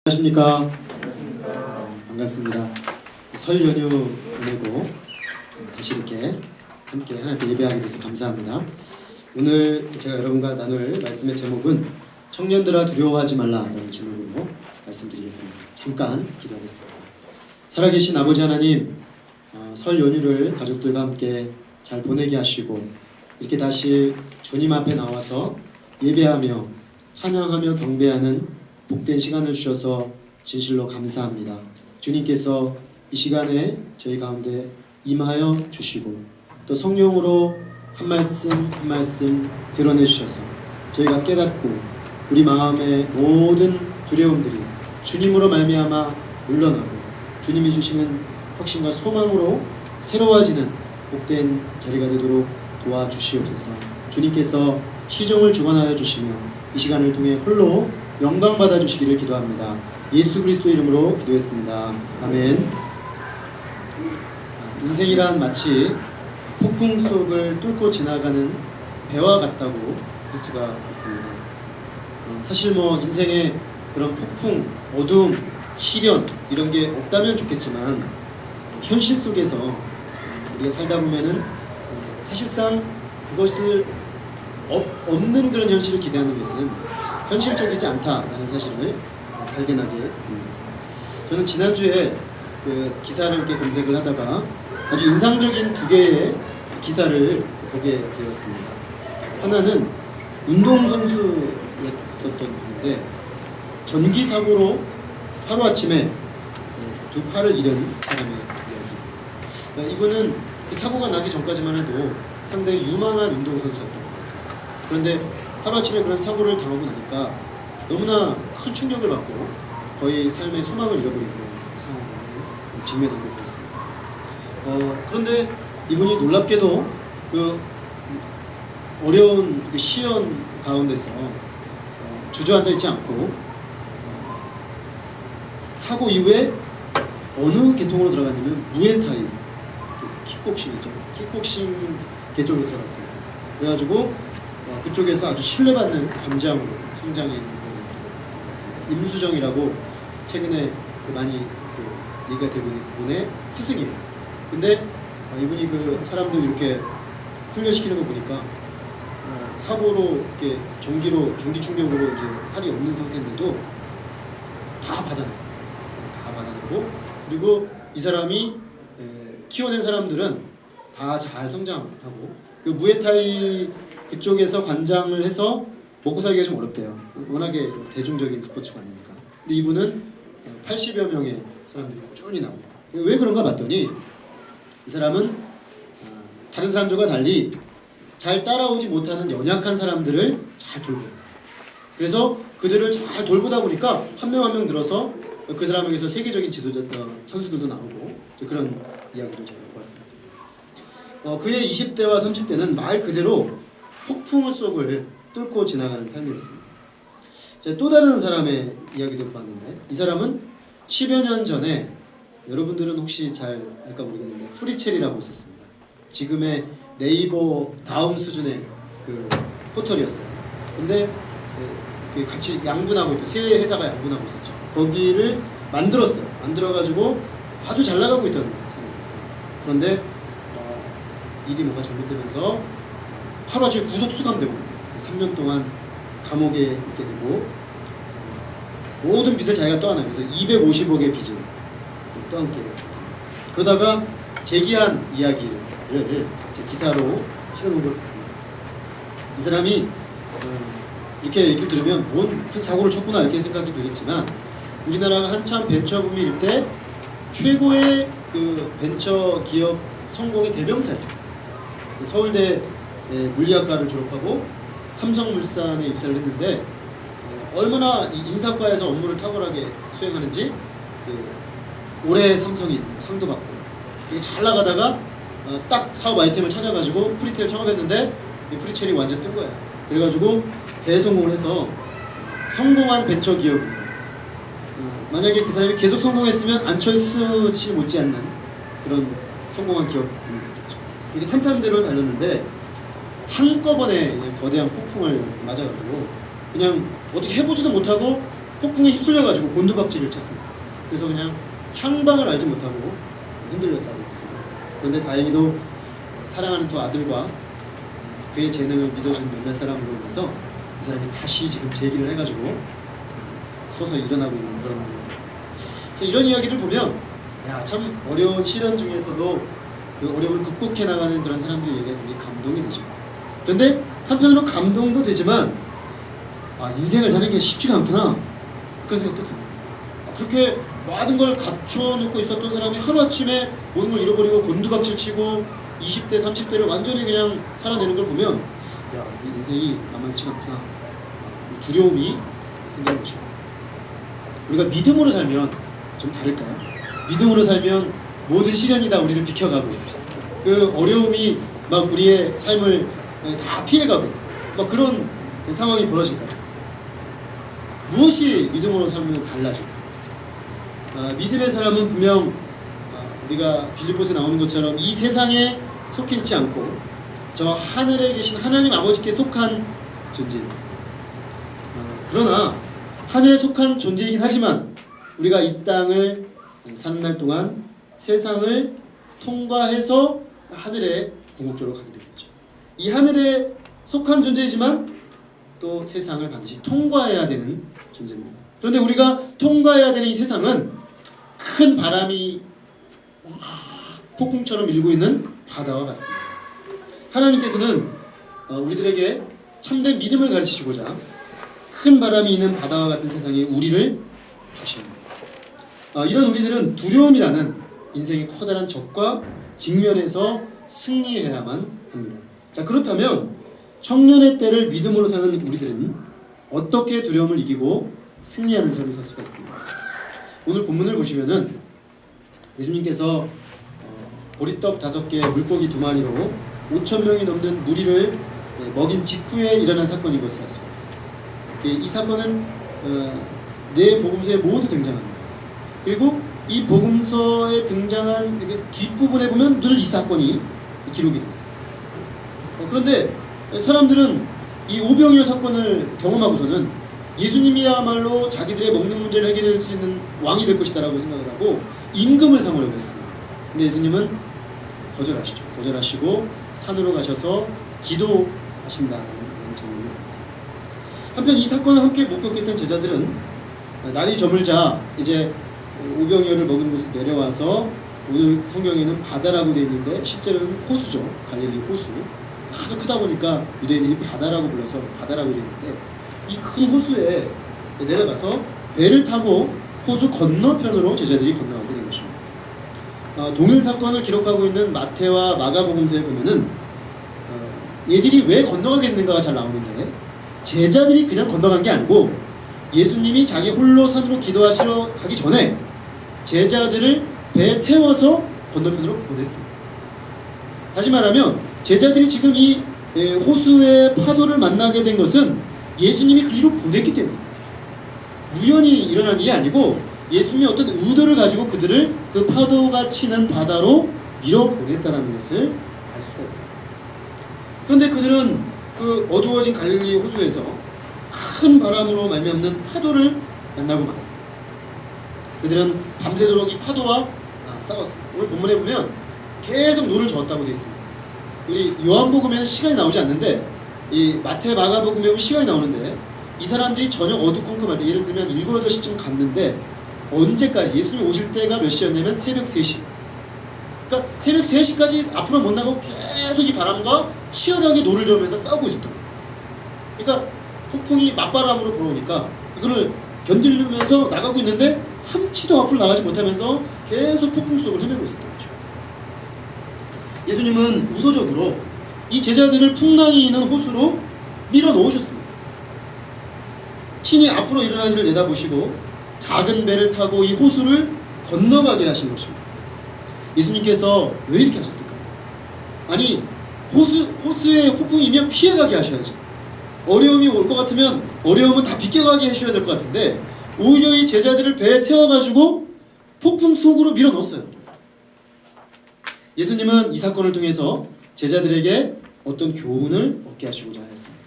안녕하십니까. 반갑습니다. 설 연휴 보내고 다시 이렇게 함께 하나님께 예배하게 돼서 감사합니다. 오늘 제가 여러분과 나눌 말씀의 제목은 청년들아 두려워하지 말라라는 제목으로 말씀드리겠습니다. 잠깐 기도하겠습니다. 살아계신 아버지 하나님, 설 연휴를 가족들과 함께 잘 보내게 하시고 이렇게 다시 주님 앞에 나와서 예배하며 찬양하며 경배하는 복된 시간을 주셔서 진실로 감사합니다. 주님께서 이 시간에 저희 가운데 임하여 주시고 또 성령으로 한 말씀 한 말씀 드러내 주셔서 저희가 깨닫고 우리 마음의 모든 두려움들이 주님으로 말미암아 물러나고 주님이 주시는 확신과 소망으로 새로워지는 복된 자리가 되도록 도와주시옵소서. 주님께서 시종을 주관하여 주시며 이 시간을 통해 홀로 영광 받아 주시기를 기도합니다. 예수 그리스도 이름으로 기도했습니다. 아멘. 인생이란 마치 폭풍 속을 뚫고 지나가는 배와 같다고 할 수가 있습니다. 사실 인생에 그런 폭풍, 어두움, 시련 이런 게 없다면 좋겠지만 현실 속에서 우리가 살다 보면은 사실상 그것을 없는 그런 현실을 기대하는 것은 현실적이지 않다라는 사실을 발견하게 됩니다. 저는 지난주에 그 기사를 이렇게 검색을 하다가 아주 인상적인 두 개의 기사를 보게 되었습니다. 하나는 운동선수였었던 분인데 전기 사고로 하루아침에 두 팔을 잃은 사람의 이야기입니다. 이분은 그 사고가 나기 전까지만 해도 상당히 유망한 운동선수였던 것 같습니다. 그런데 하루아침에 그런 사고를 당하고 나니까 너무나 큰 충격을 받고 거의 삶의 소망을 잃어버리는 상황에 직면하게 되었습니다. 그런데 이분이 놀랍게도 그 어려운 시련 가운데서 주저앉아 있지 않고 사고 이후에 어느 계통으로 들어갔냐면 무에타이, 킥복싱이죠. 킥복싱 계통으로 들어갔습니다. 그래가지고 그쪽에서 아주 신뢰받는 관장으로 성장해 있는 그런 얘기를 들었습니다. 임수정이라고 최근에 많이 얘기가 되고 있는 그분의 스승이에요. 근데 이분이 그 사람들 이렇게 훈련시키는 거 보니까 사고로 이렇게 전기 충격으로 이제 팔이 없는 상태인데도 다 받아내고 그리고 이 사람이 키워낸 사람들은 다 잘 성장하고 그 무에타이 그쪽에서 관장을 해서 먹고 살기가 좀 어렵대요. 워낙에 대중적인 스포츠가 아니니까. 근데 이분은 80여 명의 사람들이 꾸준히 나옵니다. 왜 그런가 봤더니 이 사람은 다른 사람들과 달리 잘 따라오지 못하는 연약한 사람들을 잘 돌봐요. 그래서 그들을 잘 돌보다 보니까 한 명 한 명 들어서 그 사람에게서 세계적인 지도자 선수들도 나오고 그런 이야기를 제가 보았습니다. 그의 20대와 30대는 말 그대로 폭풍 속을 뚫고 지나가는 삶이었습니다. 제가 또 다른 사람의 이야기도 보았는데 이 사람은 10여 년 전에 여러분들은 혹시 잘 알까 모르겠는데 프리첼이라고 있었습니다. 지금의 네이버 다음 수준의 그 포털이었어요. 근데 같이 양분하고 있던 세 회사가 양분하고 있었죠. 거기를 만들었어요. 만들어가지고 아주 잘 나가고 있던 사람입니다. 그런데 일이 뭔가 잘못되면서 하루아침에 구속 수감되고 3년 동안 감옥에 있게 되고 모든 빚을 자기가 떠안아요. 그래서 250억의 빚을 떠안게 됩니다. 그러다가 재기한 이야기를 제 기사로 실어놓은 걸 봤습니다. 이 사람이 이렇게 얘기를 들으면 뭔 큰 사고를 쳤구나 이렇게 생각이 들겠지만 우리나라가 한참 벤처 붐일 때 최고의 그 벤처 기업 성공의 대명사였어요. 서울대 물리학과를 졸업하고 삼성물산에 입사를 했는데 얼마나 이 인사과에서 업무를 탁월하게 수행하는지 올해 삼성인 상도 받고 이게 잘 나가다가 딱 사업 아이템을 찾아가지고 프리텔 창업했는데 이 프리첼이 완전 뜬 거야. 그래가지고 대성공을 해서 성공한 벤처 기업입니다. 만약에 그 사람이 계속 성공했으면 안철수 씨 못지않는 그런 성공한 기업이 됐겠죠. 이렇게 탄탄대로를 달렸는데 한꺼번에 거대한 폭풍을 맞아가지고 그냥 어떻게 해보지도 못하고 폭풍에 휩쓸려가지고 곤두박질을 쳤습니다. 그래서 그냥 향방을 알지 못하고 흔들렸다고 했습니다. 그런데 다행히도 사랑하는 두 아들과 그의 재능을 믿어준 몇몇 사람으로 인해서 이 사람이 다시 지금 재기를 해가지고 서서 일어나고 있는 그런 이야기였습니다. 이런 이야기를 보면 참 어려운 시련 중에서도 그 어려움을 극복해 나가는 그런 사람들의 얘기가 굉장히 감동이 되죠. 그런데 한편으로 감동도 되지만 인생을 사는 게 쉽지가 않구나 그런 생각도 듭니다. 그렇게 많은 걸 갖춰놓고 있었던 사람이 하루아침에 모든 걸 잃어버리고 곤두박질 치고 20대 30대를 완전히 그냥 살아내는 걸 보면 이 인생이 만만치가 않구나, 이 두려움이 생기는 것입니다. 우리가 믿음으로 살면 좀 다를까요? 믿음으로 살면 모든 시련이 다 우리를 비켜가고 그 어려움이 막 우리의 삶을 다 피해가고 막 그런 상황이 벌어질까요? 무엇이 믿음으로 살면 달라질까요? 믿음의 사람은 분명 우리가 빌립보서에 나오는 것처럼 이 세상에 속해 있지 않고 저 하늘에 계신 하나님 아버지께 속한 존재입니다. 그러나 하늘에 속한 존재이긴 하지만 우리가 이 땅을 사는 날 동안 세상을 통과해서 하늘의 궁극적으로 가게 되겠죠. 이 하늘에 속한 존재이지만 또 세상을 반드시 통과해야 되는 존재입니다. 그런데 우리가 통과해야 되는 이 세상은 큰 바람이 폭풍처럼 밀고 있는 바다와 같습니다. 하나님께서는 우리들에게 참된 믿음을 가르치시고자 큰 바람이 있는 바다와 같은 세상에 우리를 두십니다. 이런 우리들은 두려움이라는 인생의 커다란 적과 직면해서 승리해야만 합니다. 자, 그렇다면 청년의 때를 믿음으로 사는 우리들은 어떻게 두려움을 이기고 승리하는 삶을 살 수가 있습니까? 오늘 본문을 보시면은 예수님께서 보리떡 5개, 물고기 2마리로 5,000명이 넘는 무리를 먹인 직후에 일어난 사건인 것을 알 수가 있습니다. 이 사건은 네 복음서에 모두 등장합니다. 그리고 이 복음서에 등장한 뒷부분에 보면 늘 이 사건이 기록이 되어 있습니다. 그런데 사람들은 이 오병이어 사건을 경험하고서는 예수님이야말로 자기들의 먹는 문제를 해결할 수 있는 왕이 될 것이다 라고 생각을 하고 임금을 삼으려고 했습니다. 근데 예수님은 거절하시고 산으로 가셔서 기도하신다는 장면이 나옵니다. 한편 이 사건을 함께 목격했던 제자들은 날이 저물자 이제 오병이어를 먹은 곳에 내려와서 오늘 성경에는 바다라고 되어 있는데 실제로는 호수죠. 갈릴리 호수. 하도 크다 보니까 유대인들이 바다라고 불러서 바다라고 되어 있는데 이 큰 호수에 내려가서 배를 타고 호수 건너편으로 제자들이 건너가게 된 것입니다. 동일 사건을 기록하고 있는 마태와 마가복음서에 보면은 얘들이 왜 건너가게 됐는가가 잘 나오는데 제자들이 그냥 건너간 게 아니고 예수님이 자기 홀로 산으로 기도하시러 가기 전에 제자들을 배에 태워서 건너편으로 보냈습니다. 다시 말하면 제자들이 지금 이 호수의 파도를 만나게 된 것은 예수님이 그리로 보냈기 때문입니다. 우연히 일어난 일이 아니고 예수님이 어떤 의도를 가지고 그들을 그 파도가 치는 바다로 밀어보냈다는 것을 알 수가 있습니다. 그런데 그들은 그 어두워진 갈릴리 호수에서 큰 바람으로 말미암는 파도를 만나고 말았습니다. 그들은 밤새도록 이 파도와 싸웠습니다. 오늘 본문에 보면 계속 노를 저었다고 되어 있습니다. 우리 요한복음에는 시간이 나오지 않는데 이 마태 마가복음에 보면 시간이 나오는데 이 사람들이 저녁 어두컴컴할 때 예를 들면 7, 8시쯤 갔는데 언제까지 예수님 오실 때가 몇 시였냐면 새벽 3시. 그러니까 새벽 3시까지 앞으로 못 나가고 계속 이 바람과 치열하게 노를 저으면서 싸우고 있었던 거예요. 그러니까 폭풍이 맞바람으로 불어오니까 이거를 견디면서 나가고 있는데 한치도 앞으로 나가지 못하면서 계속 폭풍 속을 헤매고 있었던 거죠. 예수님은 의도적으로 이 제자들을 풍랑이 있는 호수로 밀어 넣으셨습니다. 친히 앞으로 일어난 일을 내다보시고 작은 배를 타고 이 호수를 건너가게 하신 것입니다. 예수님께서 왜 이렇게 하셨을까요? 아니 호수에 폭풍이면 피해가게 하셔야지. 어려움이 올 것 같으면 어려움은 다 비껴가게 하셔야 될 것 같은데 오히려 이 제자들을 배에 태워가지고 폭풍 속으로 밀어 넣었어요. 예수님은 이 사건을 통해서 제자들에게 어떤 교훈을 얻게 하시고자 하였습니다.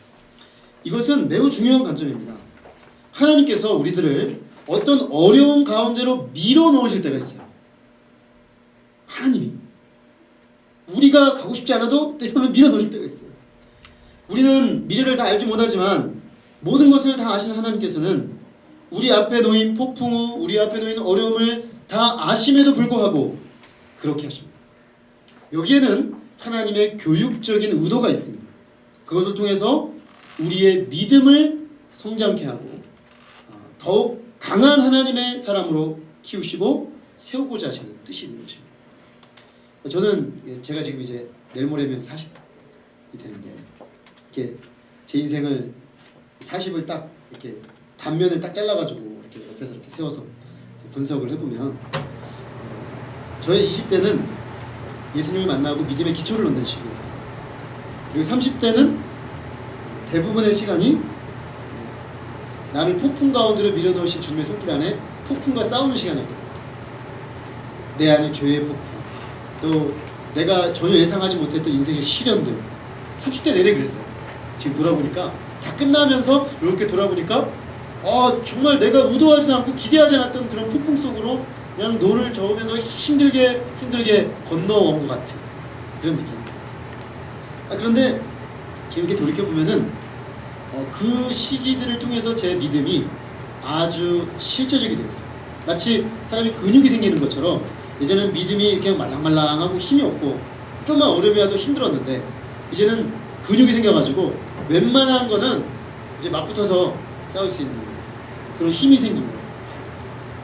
이것은 매우 중요한 관점입니다. 하나님께서 우리들을 어떤 어려운 가운데로 밀어 넣으실 때가 있어요. 하나님이 우리가 가고 싶지 않아도 때로는 밀어 넣으실 때가 있어요. 우리는 미래를 다 알지 못하지만 모든 것을 다 아시는 하나님께서는 우리 앞에 놓인 폭풍우, 우리 앞에 놓인 어려움을 다 아심에도 불구하고 그렇게 하십니다. 여기에는 하나님의 교육적인 의도가 있습니다. 그것을 통해서 우리의 믿음을 성장케 하고 더욱 강한 하나님의 사람으로 키우시고 세우고자 하시는 뜻이 있는 것입니다. 저는 제가 지금 이제 내일 모레면 40이 되는데 이렇게 제 인생을 40을 딱 이렇게 단면을 딱 잘라가지고 이렇게 옆에서 이렇게 세워서 분석을 해보면 저의 20대는 예수님을 만나고 믿음의 기초를 놓는 시기였어요. 그리고 30대는 대부분의 시간이 나를 폭풍 가운데로 밀어넣으신 주님의 손길 안에 폭풍과 싸우는 시간이었던 것 같아요. 내 안에 죄의 폭풍, 또 내가 전혀 예상하지 못했던 인생의 시련들. 30대 내내 그랬어요. 지금 돌아보니까 다 끝나면서 이렇게 돌아보니까 정말 내가 의도하지 않고 기대하지 않았던 그런 폭풍 속으로 그냥 노를 저으면서 힘들게 건너온 것 같은 그런 느낌입니다. 그런데 지금 이렇게 돌이켜보면은 그 시기들을 통해서 제 믿음이 아주 실제적이 되었습니다. 마치 사람이 근육이 생기는 것처럼 예전엔 믿음이 그냥 말랑말랑하고 힘이 없고 좀만 어려움이 와도 힘들었는데 이제는 근육이 생겨가지고 웬만한 거는 이제 맞붙어서 싸울 수 있는 그런 힘이 생긴 거예요.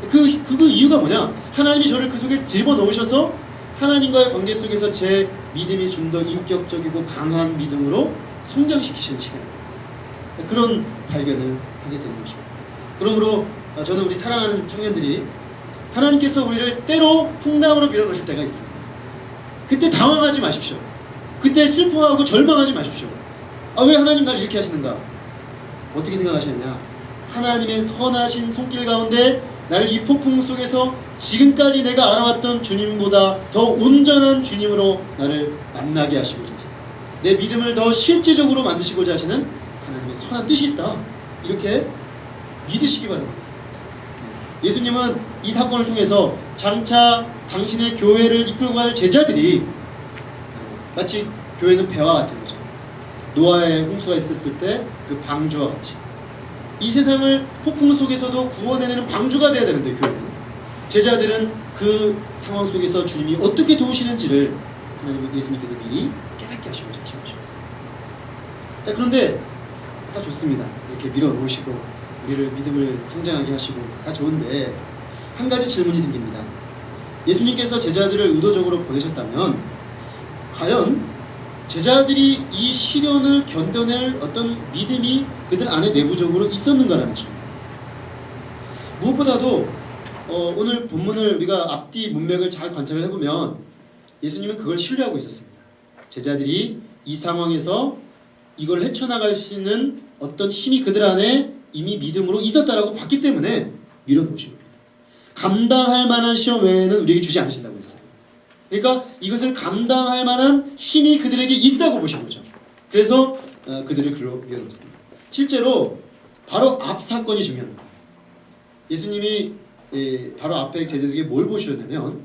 그 이유가 뭐냐? 하나님이 저를 그 속에 집어넣으셔서 하나님과의 관계 속에서 제 믿음이 좀 더 인격적이고 강한 믿음으로 성장시키시는 시간입니다. 그런 발견을 하게 되는 것입니다. 그러므로 저는 우리 사랑하는 청년들이 하나님께서 우리를 때로 풍랑으로 밀어넣으실 때가 있습니다. 그때 당황하지 마십시오. 그때 슬퍼하고 절망하지 마십시오. 왜 하나님 날 이렇게 하시는가? 어떻게 생각하시느냐? 하나님의 선하신 손길 가운데 나를 이 폭풍 속에서 지금까지 내가 알아왔던 주님보다 더 온전한 주님으로 나를 만나게 하시고자 하시는, 내 믿음을 더 실제적으로 만드시고자 하시는 하나님의 선한 뜻이 있다. 이렇게 믿으시기 바랍니다. 예수님은 이 사건을 통해서 장차 당신의 교회를 이끌고 갈 제자들이 마치 교회는 배와 같은 거죠. 노아의 홍수가 있었을 때 그 방주와 같이 이 세상을 폭풍 속에서도 구원해내는 방주가 되어야 되는데 교회는, 제자들은 그 상황 속에서 주님이 어떻게 도우시는지를 하나님 예수님께서 미리 깨닫게 하시고자 하신 거죠. 자, 그런데 다 좋습니다. 이렇게 밀어놓으시고 우리를 믿음을 성장하게 하시고 다 좋은데 한 가지 질문이 생깁니다. 예수님께서 제자들을 의도적으로 보내셨다면 과연 제자들이 이 시련을 견뎌낼 어떤 믿음이 그들 안에 내부적으로 있었는가라는 질문입니다. 무엇보다도 오늘 본문을 우리가 앞뒤 문맥을 잘 관찰을 해보면 예수님은 그걸 신뢰하고 있었습니다. 제자들이 이 상황에서 이걸 헤쳐나갈 수 있는 어떤 힘이 그들 안에 이미 믿음으로 있었다라고 봤기 때문에 밀어놓으신 겁니다. 감당할 만한 시험 외에는 우리에게 주지 않으신다고 했어요. 그러니까 이것을 감당할 만한 힘이 그들에게 있다고 보신 거죠. 그래서 그들을 글로 밀어놓습니다. 실제로 바로 앞 사건이 중요합니다. 예수님이 바로 앞에 제자들에게 뭘 보여주셨냐면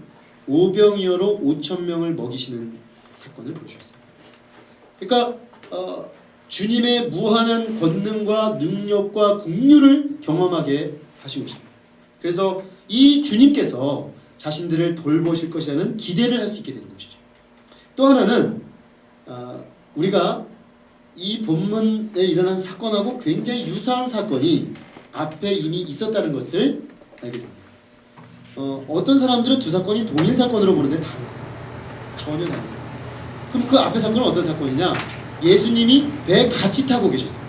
오병이어로 5,000명을 먹이시는 사건을 보여주셨습니다. 그러니까 주님의 무한한 권능과 능력과 긍휼을 경험하게 하신 것입니다. 그래서 이 주님께서 자신들을 돌보실 것이라는 기대를 할 수 있게 되는 것이죠. 또 하나는 우리가 이 본문에 일어난 사건하고 굉장히 유사한 사건이 앞에 이미 있었다는 것을 알게 됩니다. 어떤 사람들은 두 사건이 동일 사건으로 보는데 달라요. 전혀 다른 사건. 그럼 그 앞에 사건은 어떤 사건이냐? 예수님이 배에 같이 타고 계셨어요.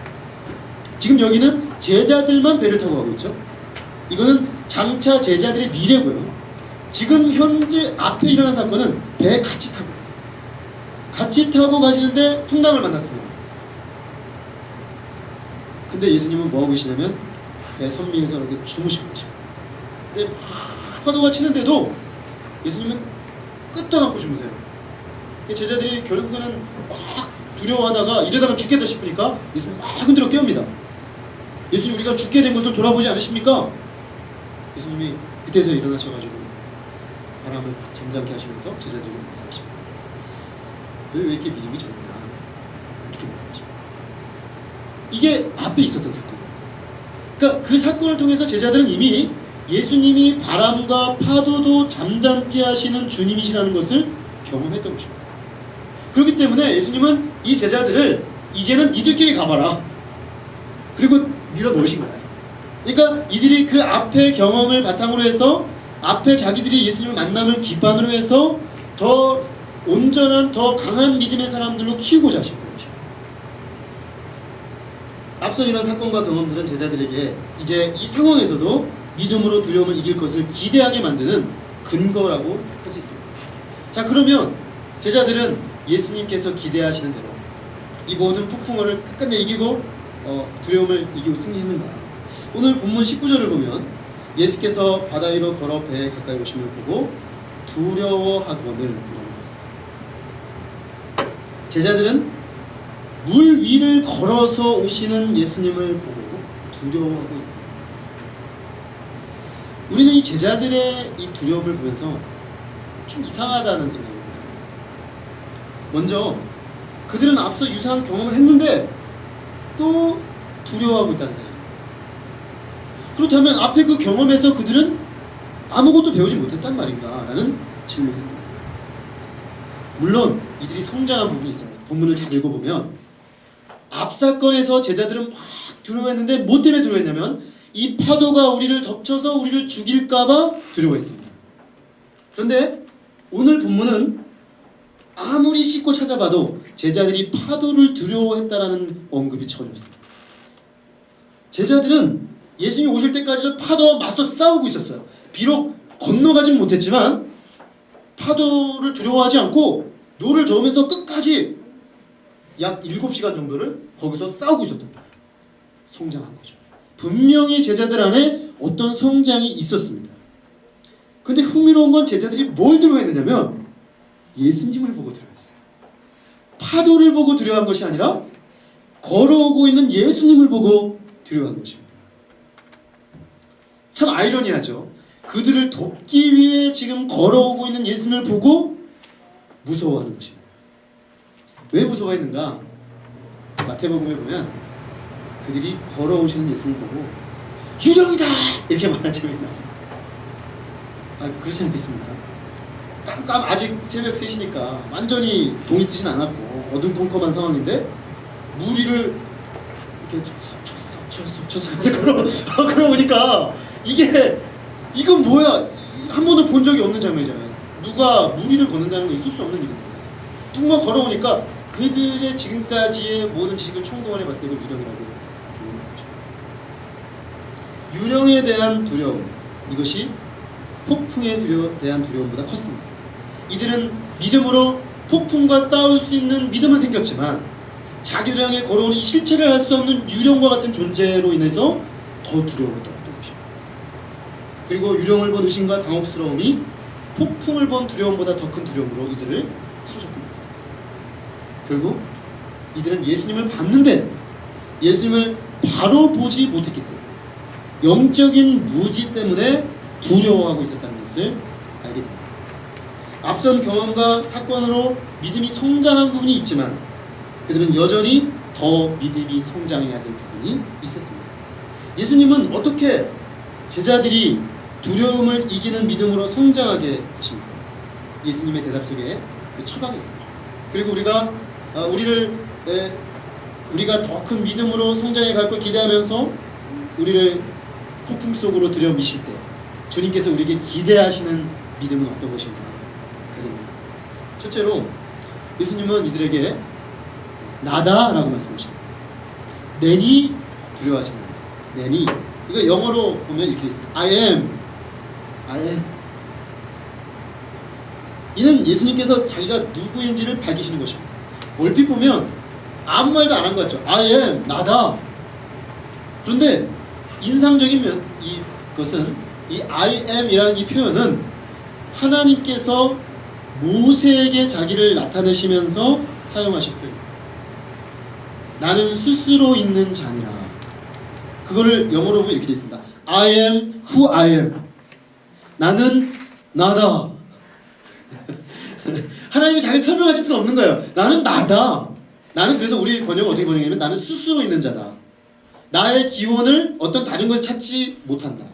지금 여기는 제자들만 배를 타고 가고 있죠. 이거는 장차 제자들의 미래고요. 지금 현재 앞에 일어난 사건은 배에 같이 타고 있어요. 같이 타고 가시는데 풍랑을 만났습니다. 근데 예수님은 뭐하고 계시냐면 배 선미에서 이렇게 주무시고 계십니다. 근데 막 파도가 치는데도 예수님은 끄떡 주무세요. 제자들이 결국에는 막 두려워하다가 이러다가 죽겠다 싶으니까 예수님 막 흔들어 깨웁니다. 예수님 우리가 죽게 된 것을 돌아보지 않으십니까? 예수님이 그때서 일어나셔가지고 바람을 잠잠케 하시면서 제자들에게 말씀하십니다. 왜 이렇게 믿음이 적냐? 이렇게 말씀하십니다. 이게 앞에 있었던 사건이에요. 그러니까 그 사건을 통해서 제자들은 이미 예수님이 바람과 파도도 잠잠케 하시는 주님이시라는 것을 경험했던 것입니다. 그렇기 때문에 예수님은 이 제자들을 이제는 니들끼리 가봐라. 그리고 밀어 넣으신 거예요. 그러니까 이들이 그 앞의 경험을 바탕으로 해서 앞에 자기들이 예수님을 만남을 기반으로 해서 더 온전한 더 강한 믿음의 사람들로 키우고자 하셨던 것입니다. 앞선 이런 사건과 경험들은 제자들에게 이제 이 상황에서도 믿음으로 두려움을 이길 것을 기대하게 만드는 근거라고 할 수 있습니다. 자, 그러면 제자들은 예수님께서 기대하시는 대로 이 모든 폭풍을 끝끝내 이기고 두려움을 이기고 승리했는가? 오늘 본문 19절을 보면 예수께서 바다 위로 걸어 배에 가까이 오심을 보고 두려워하거늘 이라고 했습니다. 제자들은 물 위를 걸어서 오시는 예수님을 보고 두려워하고 있습니다. 우리는 이 제자들의 이 두려움을 보면서 좀 이상하다는 생각을 하게 됩니다. 먼저 그들은 앞서 유사한 경험을 했는데 또 두려워하고 있다는 사실입니다. 그렇다면 앞에 그 경험에서 그들은 아무것도 배우지 못했단 말인가? 라는 질문이 생깁니다. 물론 이들이 성장한 부분이 있어요. 본문을 잘 읽어보면 앞 사건에서 제자들은 막 두려워했는데 뭐 때문에 두려워했냐면 이 파도가 우리를 덮쳐서 우리를 죽일까봐 두려워했습니다. 그런데 오늘 본문은 아무리 씻고 찾아봐도 제자들이 파도를 두려워했다라는 언급이 전혀 없습니다. 제자들은 예수님이 오실 때까지도 파도와 맞서 싸우고 있었어요. 비록 건너가진 못했지만 파도를 두려워하지 않고 노를 저으면서 끝까지 약 7시간 정도를 거기서 싸우고 있었던 거예요. 성장한 거죠. 분명히 제자들 안에 어떤 성장이 있었습니다. 근데 흥미로운 건 제자들이 뭘 두려워했느냐면 예수님을 보고 두려워했어요. 파도를 보고 두려워한 것이 아니라 걸어오고 있는 예수님을 보고 두려워한 것입니다. 참 아이러니하죠. 그들을 돕기 위해 지금 걸어오고 있는 예수님을 보고 무서워하는 것입니다. 왜 무서워했는가? 마태복음에 보면 그들이 걸어오시는 예수님을 보고 유령이다! 이렇게 말한 적이 나옵니다. 그렇지 않겠습니까? 깜깜 아직 새벽 3시니까 완전히 동이 트진 않았고 어둠컴컴한 상황인데 물 위를 이렇게 섞쳐서 걸어오니까 이건 뭐야? 한 번도 본 적이 없는 장면이잖아요. 누가 물 위를 걷는다는 건 있을 수 없는 일입니다. 뚱만 걸어오니까 그들의 지금까지의 모든 지식을 총동원해 봤을 때 이걸 유령이라고 경험한 거죠. 유령에 대한 두려움, 이것이 폭풍에 대한 두려움보다 컸습니다. 이들은 믿음으로 폭풍과 싸울 수 있는 믿음은 생겼지만 자기들 향해 걸어오는 이 실체를 할 수 없는 유령과 같은 존재로 인해서 더 두려움을 떨었던 것입니다. 그리고 유령을 본 의심과 당혹스러움이 폭풍을 본 두려움보다 더 큰 두려움으로 이들을 사로잡고 있습니다. 결국 이들은 예수님을 봤는데 예수님을 바로 보지 못했기 때문에 영적인 무지 때문에 두려워하고 있었다는 것을 알게 됩니다. 앞선 경험과 사건으로 믿음이 성장한 부분이 있지만 그들은 여전히 더 믿음이 성장해야 될 부분이 있었습니다. 예수님은 어떻게 제자들이 두려움을 이기는 믿음으로 성장하게 하십니까? 예수님의 대답 속에 그 처방이 있습니다. 그리고 우리가 더 큰 믿음으로 성장해 갈 걸 기대하면서 우리를 폭풍 속으로 들여미실 때 주님께서 우리에게 기대하시는 믿음은 어떤 것인가 하게 됩니다. 첫째로 예수님은 이들에게 나다 라고 말씀하십니다. 내니 두려워하지 말라. 내니, 이거 영어로 보면 이렇게 있습니다. I am. 이는 예수님께서 자기가 누구인지를 밝히시는 것입니다. 얼핏 보면 아무 말도 안 한 것 같죠. I am, 나다. 그런데 인상적인 이것은 이 I am 이라는 이 표현은 하나님께서 모세에게 자기를 나타내시면서 사용하신 표현입니다. 나는 스스로 있는 자니라. 그거를 영어로 보면 이렇게 되어 있습니다. I am who I am. 나는 나다. 하나님이 자기 설명하실 수가 없는 거예요. 나는 나다. 나는 그래서 우리 번역을 어떻게 번역하냐면 나는 스스로 있는 자다. 나의 기원을 어떤 다른 것에 찾지 못한다.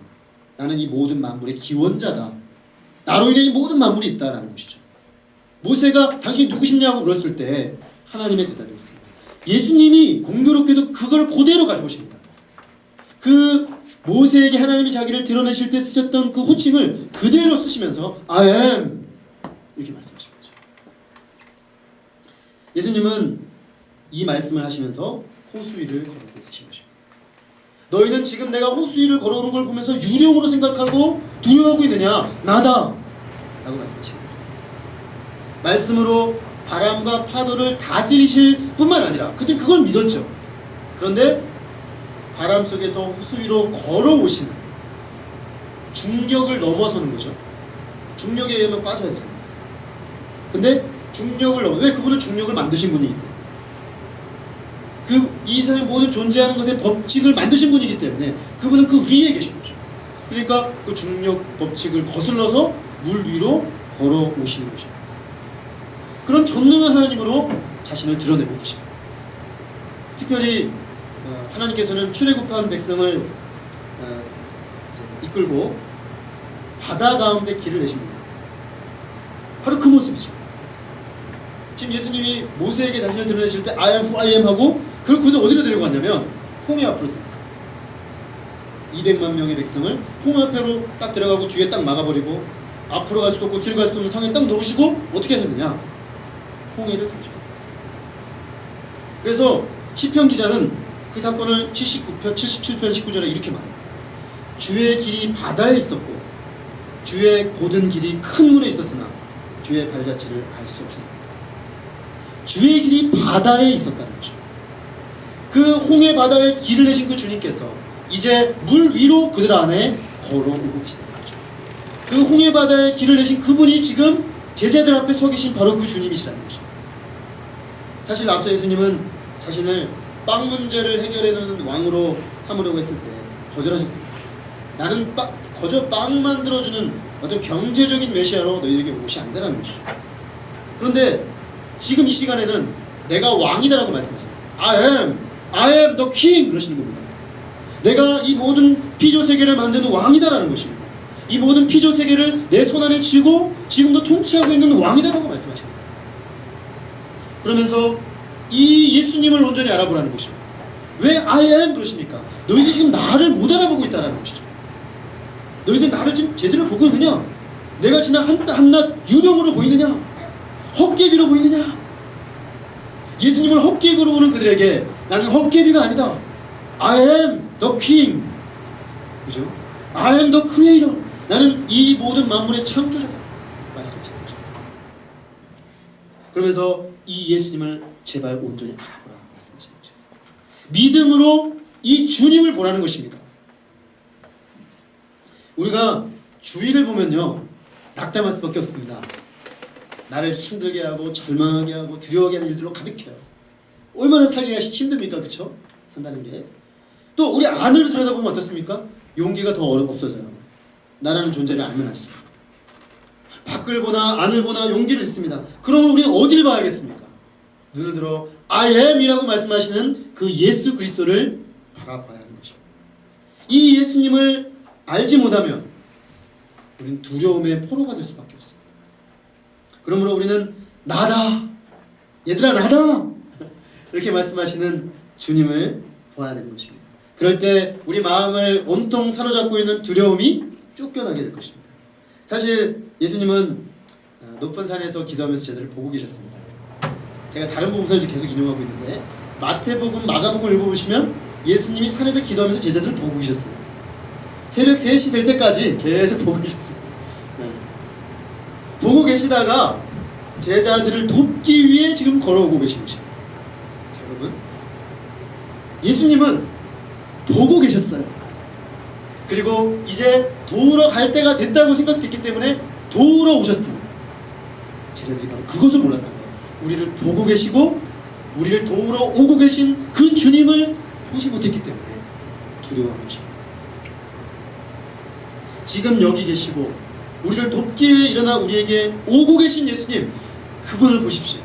나는 이 모든 만물의 기원자다. 나로 인해 이 모든 만물이 있다라는 것이죠. 모세가 당신이 누구시냐고 물었을 때 하나님의 대답이 있습니다. 예수님이 공교롭게도 그걸 그대로 가지고 오십니다. 그 모세에게 하나님이 자기를 드러내실 때 쓰셨던 그 호칭을 그대로 쓰시면서 I am 이렇게 말씀하신 거죠. 예수님은 이 말씀을 하시면서 호수위를 걸어오고 계신 것입니다. 너희는 지금 내가 호수위를 걸어오는 걸 보면서 유령으로 생각하고 두려워하고 있느냐? 나다! 라고 말씀하신 거예요. 말씀으로 바람과 파도를 다스리실 뿐만 아니라 그때 그걸 믿었죠. 그런데 바람 속에서 호수위로 걸어오시는 중력을 넘어서는 거죠. 중력에 의하면 빠져야 되잖아요. 근데 중력을 넘어, 왜? 그분은 중력을 만드신 분이기 때문에, 이 세상에 모든 존재하는 것의 법칙을 만드신 분이기 때문에 그분은 그 위에 계신 거죠. 그러니까 그 중력 법칙을 거슬러서 물 위로 걸어오시는 것입니다. 그런 전능한 하나님으로 자신을 드러내고 계십니다. 특별히 하나님께서는 출애굽한 백성을 이끌고 바다 가운데 길을 내십니다. 바로 그 모습이죠. 지금 예수님이 모세에게 자신을 드러내실 때 I am who I am 하고 그걸 그들 어디로 데리고 갔냐면 홍해 앞으로 데려갔어요. 200만 명의 백성을 홍해 앞으로 딱 데려가고 뒤에 딱 막아버리고 앞으로 갈 수도 없고 뒤로 갈 수도 없는 상황에 딱 놓으시고 어떻게 하셨느냐? 홍해를 가르쳤어요. 그래서 시편 기자는 그 사건을 77편 19절에 이렇게 말해요. 주의 길이 바다에 있었고 주의 곧은 길이 큰 물에 있었으나 주의 발자취를 알 수 없었다. 주의 길이 바다에 있었다는 거죠. 그 홍해 바다에 길을 내신 그 주님께서 이제 물 위로 그들 안에 걸어오고 계시다는 거죠. 그 홍해 바다에 길을 내신 그분이 지금 제자들 앞에 서 계신 바로 그 주님이시라는 거죠. 사실 앞서 예수님은 자신을 빵 문제를 해결해내는 왕으로 삼으려고 했을 때 거절하셨습니다. 나는 거저 빵 만들어주는 어떤 경제적인 메시아로 너희에게 온 것이 아니다라는 것이죠. 그런데 지금 이 시간에는 내가 왕이다라고 말씀하십니다. I am the king 그러시는 겁니다. 내가 이 모든 피조 세계를 만드는 왕이다라는 것입니다. 이 모든 피조 세계를 내 손안에 쥐고 지금도 통치하고 있는 왕이다라고 말씀하십니다. 그러면서 이 예수님을 온전히 알아보라는 것입니다. 왜 I am 그러십니까? 너희들이 지금 나를 못 알아보고 있다는 것이죠. 너희들 나를 지금 제대로 보고 있느냐? 내가 지난 한낱 유령으로 보이느냐? 헛개비로 보이느냐? 예수님을 헛개비로 보는 그들에게 나는 헛개비가 아니다. I am the king. 그죠? I am the creator. 나는 이 모든 만물의 창조자다. 말씀하시는 거죠. 그러면서 이 예수님을 제발 온전히 알아보라 말씀하시는 거죠. 믿음으로 이 주님을 보라는 것입니다. 우리가 주위를 보면요 낙담할 수밖에 없습니다. 나를 힘들게 하고 절망하게 하고 두려워하게 하는 일들로 가득해요. 얼마나 살기가 힘듭니까? 그쵸? 산다는 게. 또 우리 안을 들여다보면 어떻습니까? 용기가 더 없어져요. 나라는 존재를 알면 할수록. 밖을 보나 안을 보나 용기를 잃습니다. 그러면 우리는 어디를 봐야겠습니까? 눈을 들어 I am 이라고 말씀하시는 그 예수 그리스도를 바라봐야 하는 것입니다. 이 예수님을 알지 못하면 우리는 두려움의 포로가 될 수밖에 없습니다. 그러므로 우리는 나다, 얘들아 나다 이렇게 말씀하시는 주님을 보아야 되는 것입니다. 그럴 때 우리 마음을 온통 사로잡고 있는 두려움이 쫓겨나게 될 것입니다. 사실 예수님은 높은 산에서 기도하면서 제자들을 보고 계셨습니다. 제가 다른 복음서를 계속 인용하고 있는데 마태복음, 마가복음 읽어보시면 예수님이 산에서 기도하면서 제자들을 보고 계셨어요. 새벽 3시 될 때까지 계속 보고 계셨어요. 네. 계시다가 제자들을 돕기 위해 지금 걸어오고 계신 것입니다. 자, 여러분, 예수님은 보고 계셨어요. 그리고 이제 도우러 갈 때가 됐다고 생각됐기 때문에 도우러 오셨습니다. 제자들이 바로 그것을 몰랐던 거예요. 우리를 보고 계시고 우리를 도우러 오고 계신 그 주님을 보지 못했기 때문에 두려워하는 것입니다. 지금 여기 계시고 우리를 돕기 위해 일어나 우리에게 오고 계신 예수님, 그분을 보십시오.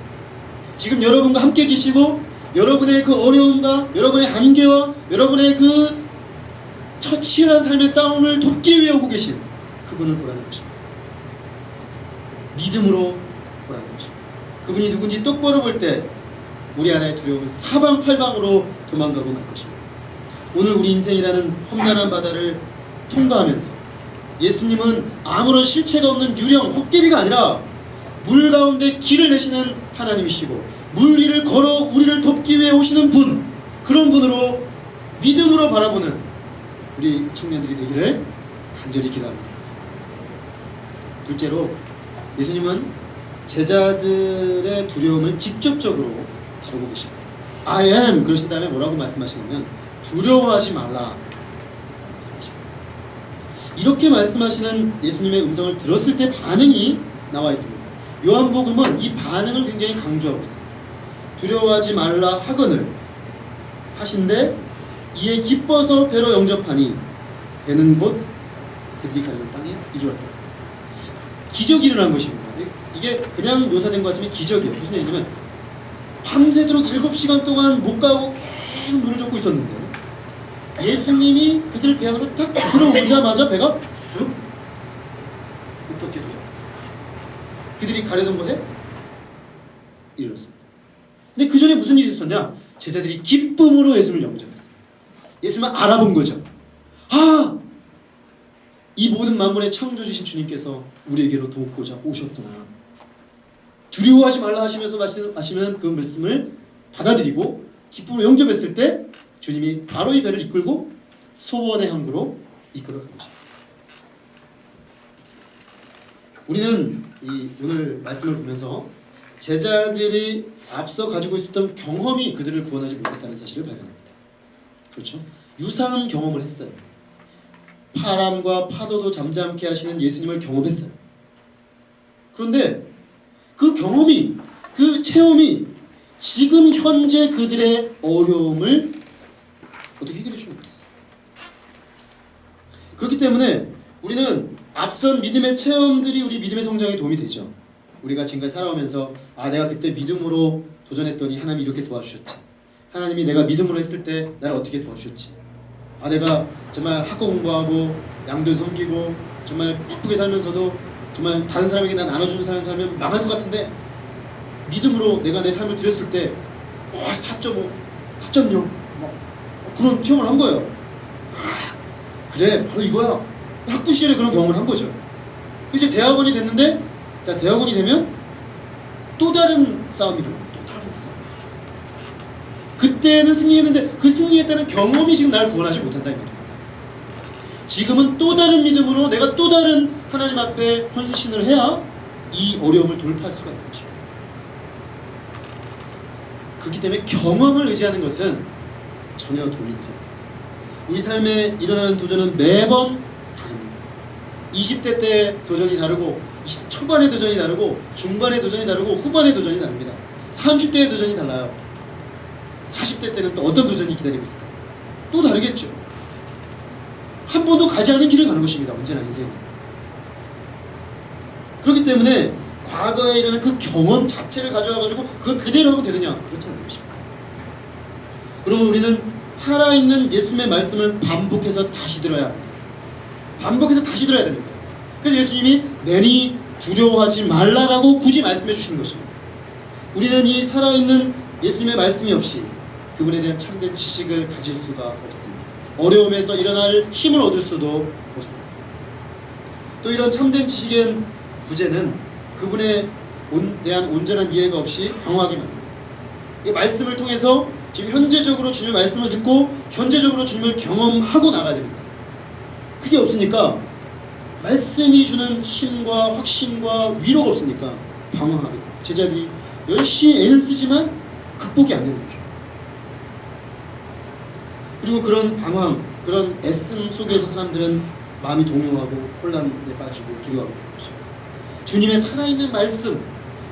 지금 여러분과 함께 계시고 여러분의 그 어려움과 여러분의 한계와 여러분의 그 치열한 삶의 싸움을 돕기 위해 오고 계신 그분을 보라는 것입니다. 믿음으로 보라는 것입니다. 그분이 누군지 똑바로 볼 때 우리 안의 두려움은 사방팔방으로 도망가고 말 것입니다. 오늘 우리 인생이라는 험난한 바다를 통과하면서 예수님은 아무런 실체가 없는 유령, 헛개비가 아니라 물 가운데 길을 내시는 하나님이시고 물 위를 걸어 우리를 돕기 위해 오시는 분, 그런 분으로 믿음으로 바라보는 우리 청년들이 되기를 간절히 기도합니다. 둘째로, 예수님은 제자들의 두려움을 직접적으로 다루고 계십니다. I am 그러신 다음에 뭐라고 말씀하시냐면 두려워하지 말라 말씀하십니다. 이렇게 말씀하시는 예수님의 음성을 들었을 때 반응이 나와 있습니다. 요한복음은 이 반응을 굉장히 강조하고 있습니다. 두려워하지 말라 하거늘 하신데 이에 기뻐서 배로 영접하니 배는 곧 그들이 가려는 땅에 이르렀다. 기적이 일어난 것입니다. 이게 그냥 묘사된 것 같지만 기적이에요. 무슨 얘기냐면 밤새도록 7시간 동안 못 가고 계속 눈을 젓고 있었는데 예수님이 그들 배 안으로 딱 들어오자마자 배가 쑥 목적지에 도착했어요. 그들이 가려던 곳에 이르렀습니다. 근데 그 전에 무슨 일이 있었냐? 제자들이 기쁨으로 예수님을 영접했어요. 예수님을 알아본 거죠. 아! 이 모든 만물의 창조주신 주님께서 우리에게로 돕고자 오셨구나. 두려워하지 말라 하시면서 하시는 그 말씀을 받아들이고 기쁨으로 영접했을 때 주님이 바로 이 배를 이끌고 소원의 항구로 이끌어간 것입니다. 우리는 이 오늘 말씀을 보면서 제자들이 앞서 가지고 있었던 경험이 그들을 구원하지 못했다는 사실을 발견합니다. 그렇죠? 유사한 경험을 했어요. 바람과 파도도 잠잠케 하시는 예수님을 경험했어요. 그런데 그 경험이, 그 체험이 지금 현재 그들의 어려움을 어떻게 해결해 주지 못했어요. 그렇기 때문에 우리는 앞선 믿음의 체험들이 우리 믿음의 성장에 도움이 되죠. 우리가 지금까지 살아오면서 내가 그때 믿음으로 도전했더니 하나님이 이렇게 도와주셨지. 하나님이 내가 믿음으로 했을 때 나를 어떻게 도와주셨지. 내가 정말 학교 공부하고 양들 섬기고 정말 바쁘게 살면서도 정말 다른 사람에게 나 나눠주는 사람 살면 망할 것 같은데 믿음으로 내가 내 삶을 드렸을 때 4.5, 4.0 그런 체험을 한 거예요. 그래 바로 이거야. 학부 시절에 그런 경험을 한 거죠. 이제 대학원이 됐는데, 자 대학원이 되면 또 다른 싸움이 일어나요. 또 다른 싸움. 그때는 승리했는데 그 승리했다는 경험이 지금 나를 구원하지 못한다 이 말입니다. 지금은 또 다른 믿음으로 내가 또 다른 하나님 앞에 헌신을 해야 이 어려움을 돌파할 수가 있는 것입니다. 그렇기 때문에 경험을 의지하는 것은 전혀 도움이 되지 않습니다. 우리 삶에 일어나는 도전은 매번 다릅니다. 20대 때 도전이 다르고 20대 초반의 도전이 다르고 중반의 도전이 다르고 후반의 도전이 다릅니다. 30대의 도전이 달라요. 40대 때는 또 어떤 도전이 기다리고 있을까요? 또 다르겠죠. 한 번도 가지 않은 길을 가는 것입니다. 언제나 인생은. 그렇기 때문에 과거에 일어난 그 경험 자체를 가져와가지고 그걸 그대로 하면 되느냐? 그렇지 않은 것입니다. 그러면 우리는 살아있는 예수님의 말씀을 반복해서 다시 들어야 합니다. 반복해서 다시 들어야 됩니다. 그래서 예수님이 내니 두려워하지 말라라고 굳이 말씀해 주시는 것입니다. 우리는 이 살아있는 예수님의 말씀이 없이 그분에 대한 참된 지식을 가질 수가 없습니다. 어려움에서 일어날 힘을 얻을 수도 없습니다. 또 이런 참된 지식의 부재는 그분에 대한 온전한 이해가 없이 방황하게 만듭니다. 이 말씀을 통해서 지금 현재적으로 주님의 말씀을 듣고 현재적으로 주님을 경험하고 나가야 됩니다. 그게 없으니까 말씀이 주는 힘과 확신과 위로가 없으니까 방황하게 됩니다. 제자들이 열심히 애는 쓰지만 극복이 안 되는 거죠. 그리고 그런 방황, 그런 애씀 속에서 사람들은 마음이 동요하고 혼란에 빠지고 두려워하게 되는 것입니다. 주님의 살아있는 말씀,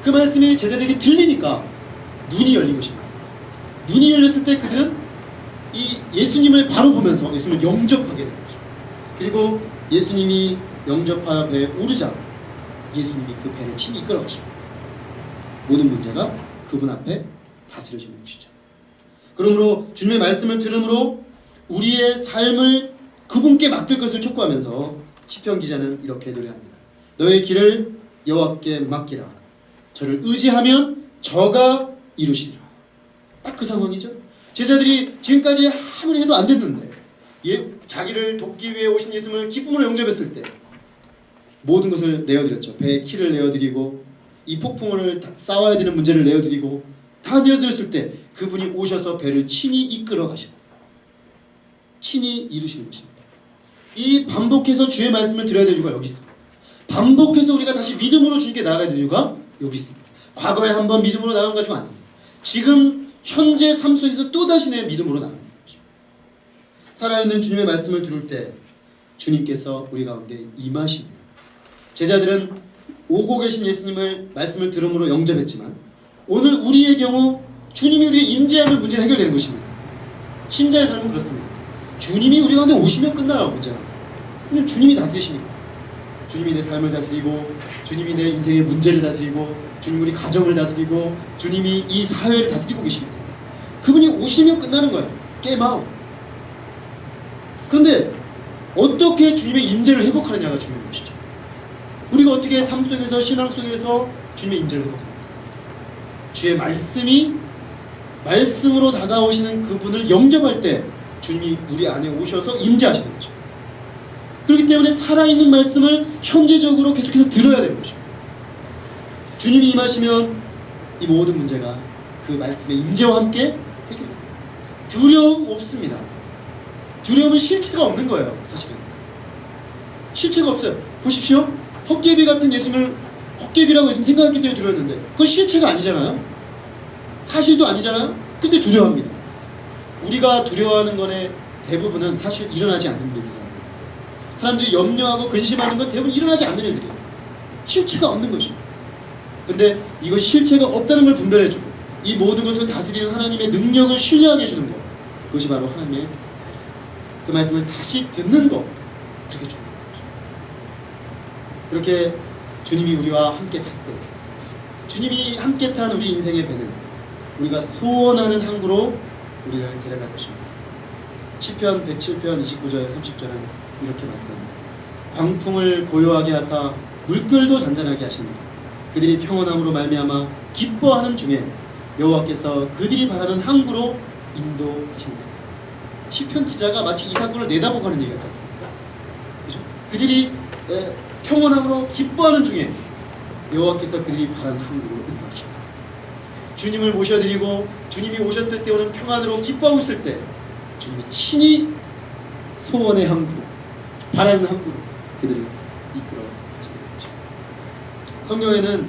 그 말씀이 제자들에게 들리니까 눈이 열린 것입니다. 눈이 열렸을 때 그들은 이 예수님을 바로 보면서 예수님을 영접하게 되는 거죠. 그리고 예수님이 영접하여 배에 오르자 예수님이 그 배를 친히 이끌어 가십니다. 모든 문제가 그분 앞에 다스려지는 것이죠. 그러므로 주님의 말씀을 들음으로 우리의 삶을 그분께 맡길 것을 촉구하면서 시편 기자는 이렇게 노래합니다. 너의 길을 여호와께 맡기라. 저를 의지하면 저가 이루시리라. 딱 그 상황이죠. 제자들이 지금까지 아무리 해도 안 됐는데 자기를 돕기 위해 오신 예수님을 기쁨으로 영접했을 때 모든 것을 내어드렸죠. 배의 키를 내어드리고 이 폭풍을 싸워야 되는 문제를 내어드리고 다 내어드렸을 때 그분이 오셔서 배를 친히 이끌어 가시고 친히 이루시는 것입니다. 이 반복해서 주의 말씀을 들어야 될 이유가 여기 있습니다. 반복해서 우리가 다시 믿음으로 주님께 나아가야 될 이유가 여기 있습니다. 과거에 한번 믿음으로 나간 거 가지고 아닙니다. 지금 현재 삶 속에서 또다시 내 믿음으로 나가는 것입니다. 살아있는 주님의 말씀을 들을 때 주님께서 우리 가운데 임하십니다. 제자들은 오고 계신 예수님을 말씀을 들음으로 영접했지만 오늘 우리의 경우 주님이 우리의 임재하면 문제는 해결되는 것입니다. 신자의 삶은 그렇습니다. 주님이 우리 가운데 오시면 끝나요, 문제가. 그냥 주님이 다스리시니까. 주님이 내 삶을 다스리고 주님이 내 인생의 문제를 다스리고 주님이 우리 가정을 다스리고 주님이 이 사회를 다스리고 계시기 때문에 그분이 오시면 끝나는 거예요. 게임 아웃. 그런데 어떻게 주님의 임재를 회복하느냐가 중요한 것이죠. 우리가 어떻게 삶 속에서 신앙 속에서 주님의 임재를 회복합니까? 주의 말씀이 말씀으로 다가오시는 그분을 영접할 때 주님이 우리 안에 오셔서 임재하시는 거죠. 그렇기 때문에 살아있는 말씀을 현재적으로 계속해서 들어야 되는 것입니다. 주님이 임하시면 이 모든 문제가 그 말씀의 임재와 함께 해결됩니다. 두려움 없습니다. 두려움은 실체가 없는 거예요. 사실은 실체가 없어요. 보십시오. 헛개비 같은 예수님을 헛개비라고 예수님 생각했기 때문에 두려웠는데 그건 실체가 아니잖아요. 사실도 아니잖아요. 근데 두려워합니다. 우리가 두려워하는 것의 대부분은 사실 일어나지 않는 일들이에요. 사람들이 염려하고 근심하는 건 대부분 일어나지 않는 일들이에요. 실체가 없는 것입니다. 근데 이것이 실체가 없다는 걸 분별해주고 이 모든 것을 다스리는 하나님의 능력을 신뢰하게 해주는 것, 그것이 바로 하나님의 말씀. 그 말씀을 다시 듣는 것, 그렇게 중요한 거죠. 그렇게 주님이 우리와 함께 탈 때, 주님이 함께 탄 우리 인생의 배는 우리가 소원하는 항구로 우리를 데려갈 것입니다. 시편 107편 29절 30절은 이렇게 말씀합니다. 광풍을 고요하게 하사 물결도 잔잔하게 하십니다. 그들이 평온함으로 말미암아 기뻐하는 중에 여호와께서 그들이 바라는 항구로 인도하십니다. 시편 기자가 마치 이 사건을 내다보고 하는 얘기 같지 않습니까? 그죠? 그들이 평온함으로 기뻐하는 중에 여호와께서 그들이 바라는 항구로 인도하십니다. 주님을 모셔드리고 주님이 오셨을 때 오는 평안으로 기뻐하고 있을 때 주님이 친히 소원의 항구로 바라는 항구로 그들을 이끌어 가시는 것입니다. 성경에는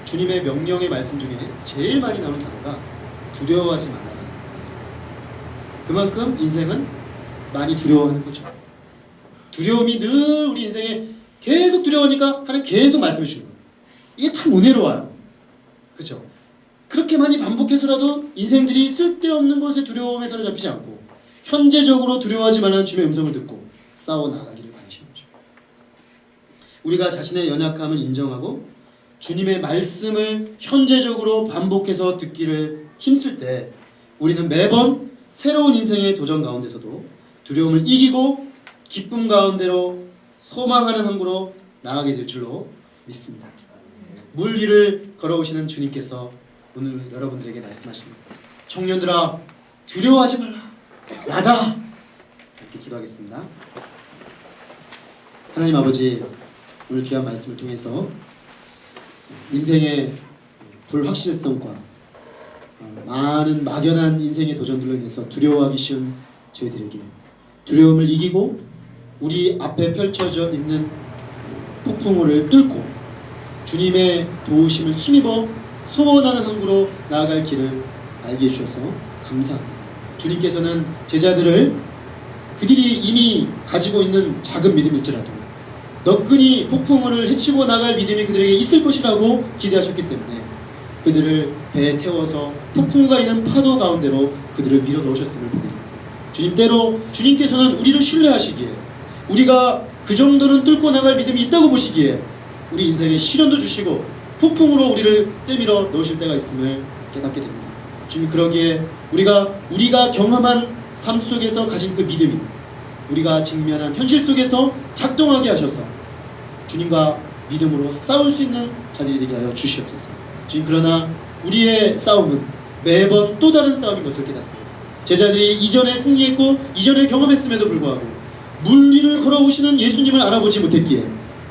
주님의 명령의 말씀 중에 제일 많이 나오는 단어가 두려워하지 말라는 말입니다. 그만큼 인생은 많이 두려워하는 거죠. 두려움이 늘 우리 인생에 계속 두려우니까 하나님 계속 말씀해 주는 거예요. 이게 참 은혜로워요. 그렇죠? 그렇게 많이 반복해서라도 인생들이 쓸데없는 것에 두려움에 사로잡히지 않고 현재적으로 두려워하지 말라는 주님의 음성을 듣고 싸워 나가기를 바라시는 거죠. 우리가 자신의 연약함을 인정하고 주님의 말씀을 현재적으로 반복해서 듣기를 힘쓸 때 우리는 매번 새로운 인생의 도전 가운데서도 두려움을 이기고 기쁨 가운데로 소망하는 항구로 나아가게 될 줄로 믿습니다. 물 위를 걸어오시는 주님께서 오늘 여러분들에게 말씀하십니다. 청년들아 두려워하지 말라. 나다. 이렇게 기도하겠습니다. 하나님 아버지, 오늘 귀한 말씀을 통해서 인생의 불확실성과 많은 막연한 인생의 도전들로 인해서 두려워하기 쉬운 저희들에게 두려움을 이기고 우리 앞에 펼쳐져 있는 폭풍우를 뚫고 주님의 도우심을 힘입어 소원하는 항구로 나아갈 길을 알게 해주셔서 감사합니다. 주님께서는 제자들을 그들이 이미 가지고 있는 작은 믿음일지라도 너끈히 폭풍우를 헤치고 나갈 믿음이 그들에게 있을 것이라고 기대하셨기 때문에 그들을 배에 태워서 폭풍우가 있는 파도 가운데로 그들을 밀어 넣으셨음을 보게 됩니다. 주님 때로 주님께서는 우리를 신뢰하시기에, 우리가 그 정도는 뚫고 나갈 믿음이 있다고 보시기에 우리 인생에 시련도 주시고 폭풍으로 우리를 떼밀어 넣으실 때가 있음을 깨닫게 됩니다. 주님 그러기에 우리가 경험한 삶 속에서 가진 그 믿음이 우리가 직면한 현실 속에서 작동하게 하셔서 주님과 믿음으로 싸울 수 있는 자들이 되게 하여 주시옵소서. 주님 그러나 우리의 싸움은 매번 또 다른 싸움인 것을 깨닫습니다. 제자들이 이전에 승리했고 이전에 경험했음에도 불구하고 물 위를 걸어오시는 예수님을 알아보지 못했기에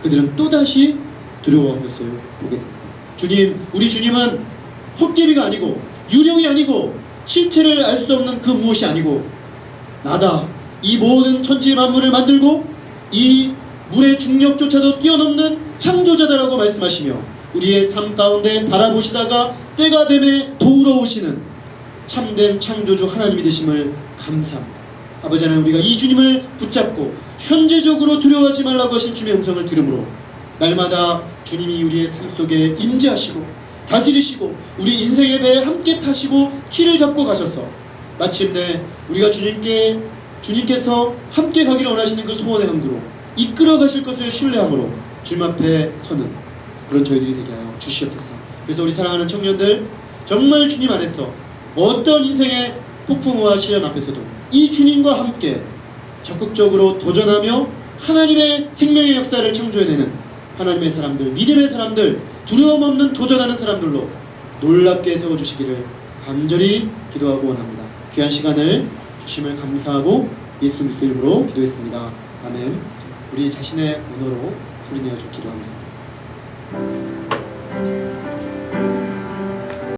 그들은 또다시 두려워한 것을 보게 됩니다. 주님, 우리 주님은 헛개비가 아니고 유령이 아니고 실체를 알 수 없는 그 무엇이 아니고 나다, 이 모든 천지 만물을 만들고 이 물의 중력조차도 뛰어넘는 창조자다라고 말씀하시며 우리의 삶 가운데 바라보시다가 때가 되매 도우러 오시는 참된 창조주 하나님이 되심을 감사합니다. 아버지 하나님, 우리가 이 주님을 붙잡고 현재적으로 두려워하지 말라고 하신 주님의 음성을 들으므로 날마다 주님이 우리의 삶 속에 임재하시고 다스리시고 우리 인생의 배에 함께 타시고 키를 잡고 가셔서 마침내 우리가 주님께서 함께 가기를 원하시는 그 소원의 항구로 이끌어 가실 것을 신뢰함으로 주님 앞에 서는 그런 저희들이 되게 하여 주시옵소서. 그래서 우리 사랑하는 청년들, 정말 주님 안에서 어떤 인생의 폭풍우와 시련 앞에서도 이 주님과 함께 적극적으로 도전하며 하나님의 생명의 역사를 창조해내는 하나님의 사람들, 믿음의 사람들, 두려움 없는 도전하는 사람들로 놀랍게 세워주시기를 간절히 기도하고 원합니다. 귀한 시간을 주심을 감사하고 예수 그리스도 이름으로 기도했습니다. 아멘. 우리 자신의 언어로 소리내어 좀 기도하겠습니다.